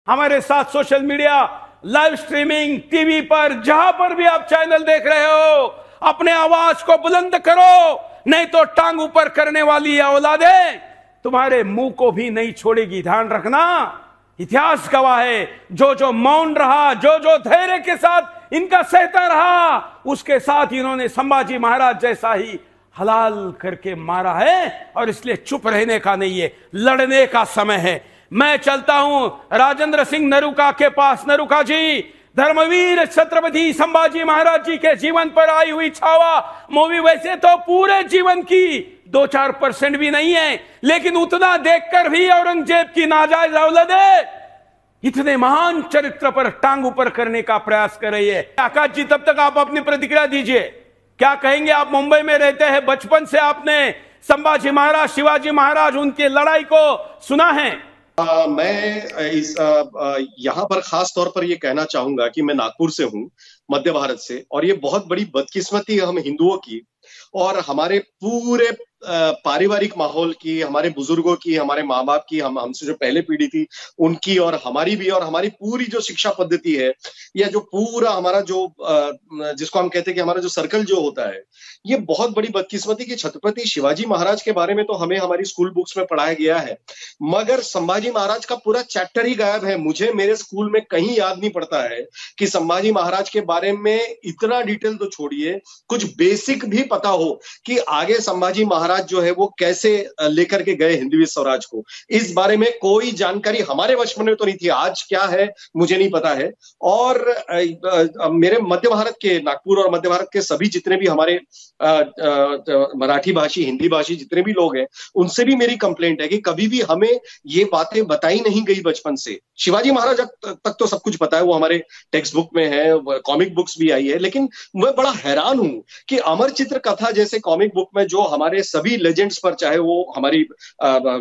हमारे साथ social media, live streaming, TV पर, जहां पर भी आप चैनल देख रहे हो, अपने आवाज को बुलंद करो, नहीं तो टांग ऊपर करने वाली ये औलादें तुम्हारे मुंह को भी नहीं छोड़ेगी। ध्यान रखना, इतिहास गवाह है, जो जो मौन रहा, जो जो धैर्य के साथ इनका सहता रहा, उसके साथ इन्होंने संभाजी महाराज जैसा ही हलाल करके मारा है। और इसलिए चुप रहने का नहीं है, लड़ने का समय है। मैं चलता हूं राजेंद्र सिंह नरूका के पास। नरूका जी, धर्मवीर छत्रपति संभाजी महाराज जी के जीवन पर आई हुई छावा मूवी वैसे तो पूरे जीवन की 2-4% भी नहीं है, लेकिन उतना देखकर भी औरंगजेब की नाजायज औलादें इतने महान चरित्र पर टांग ऊपर करने का प्रयास कर रही है। आकाश जी, तब तक आप अपनी प्रतिक्रिया दीजिए, क्या कहेंगे? आप मुंबई में रहते हैं, बचपन से आपने संभाजी महाराज, शिवाजी महाराज, उनकी लड़ाई को सुना है। मैं यहाँ पर खास तौर पर ये कहना चाहूंगा कि मैं नागपुर से हूँ, मध्य भारत से, और ये बहुत बड़ी बदकिस्मती है हम हिंदुओं की और हमारे पूरे पारिवारिक माहौल की, हमारे बुजुर्गों की, हमारे माँ बाप की, हमसे जो पहले पीढ़ी थी उनकी, और हमारी भी, और हमारी पूरी जो शिक्षा पद्धति है, या जो पूरा हमारा जो जिसको हम कहते हैं कि हमारा जो सर्कल जो होता है, ये बहुत बड़ी बदकिस्मती कि छत्रपति शिवाजी महाराज के बारे में तो हमें हमारी स्कूल बुक्स में पढ़ाया गया है, मगर संभाजी महाराज का पूरा चैप्टर ही गायब है। मुझे मेरे स्कूल में कहीं याद नहीं पड़ता है कि संभाजी महाराज के बारे में इतना डिटेल तो छोड़िए, कुछ बेसिक भी पता हो कि आगे संभाजी महाराज जो है वो कैसे लेकर के गए हिंदवी स्वराज को। इस बारे में कोई जानकारी हमारे बचपन में तो नहीं थी, आज क्या है मुझे नहीं पता है। और मेरे मध्य भारत के, नागपुर और मध्य भारत के सभी जितने भी हमारे मराठी भाषी, हिंदी भाषी जितने भी लोग हैं, उनसे भी मेरी कंप्लेंट है कि कभी भी हमें ये बातें बताई नहीं गई बचपन से। शिवाजी महाराज तक तो सब कुछ पता है, वो हमारे टेक्स्ट बुक में है, कॉमिक बुक्स भी आई है, लेकिन मैं बड़ा हैरान हूं कि अमर चित्र कथा जैसे कॉमिक बुक में जो हमारे सभी लेजेंड्स पर, चाहे वो हमारी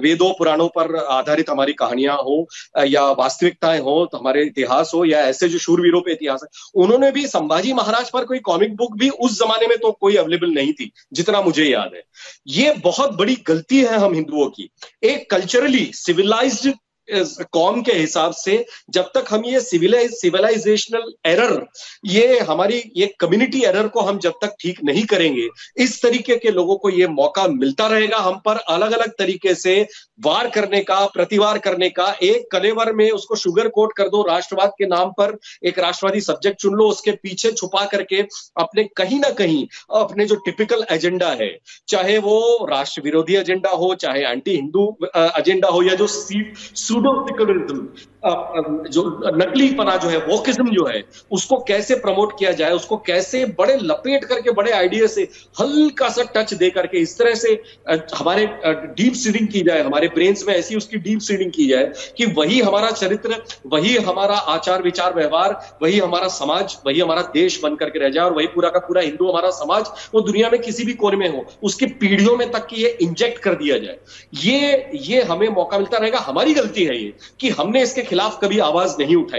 वेदों पुराणों पर आधारित हमारी कहानियां हो या वास्तविकताएं हो, तो हमारे इतिहास हो, या ऐसे जो शूरवीरों पे इतिहास है, उन्होंने भी संभाजी महाराज पर कोई कॉमिक बुक भी उस जमाने में तो कोई अवेलेबल नहीं थी जितना मुझे याद है। ये बहुत बड़ी गलती है हम हिंदुओं की। एक कल्चरली सिविलाइज्ड कौम के हिसाब से जब तक हम ये सिविलाइजेशनल एरर, ये हमारी ये कम्युनिटी एरर को हम जब तक ठीक नहीं करेंगे, इस तरीके के लोगों को ये मौका मिलता रहेगा हम पर अलग अलग तरीके से वार करने का, प्रतिवार करने का। एक कलेवर में उसको शुगर कोट कर दो, राष्ट्रवाद के नाम पर एक राष्ट्रवादी सब्जेक्ट चुन लो, उसके पीछे छुपा करके अपने कहीं ना कहीं अपने जो टिपिकल एजेंडा है, चाहे वो राष्ट्र विरोधी एजेंडा हो, चाहे एंटी हिंदू एजेंडा हो, या जो सूडो-सेक्युलरिज्म, जो नकली पना जो है, वोकिज्म जो है, उसको कैसे प्रमोट किया जाए, उसको कैसे बड़े लपेट करके, बड़े आइडिया से हल्का सा टच दे करके इस तरह से हमारे डीप सीडिंग की जाए, हमारे ब्रेन्स में ऐसी उसकी डीप सीडिंग की जाए कि वही हमारा चरित्र, वही हमारा आचार विचार व्यवहार, वही हमारा समाज, वही हमारा देश बन करके रह जाए, और वही पूरा का पूरा हिंदू हमारा समाज वो दुनिया में किसी भी कोने में हो, उसकी पीढ़ियों में तक कि ये इंजेक्ट कर दिया जाए। ये हमें मौका मिलता रहेगा। हमारी गलती है ये कि हमने इसके खिलाफ कभी आवाज नहीं उठाई।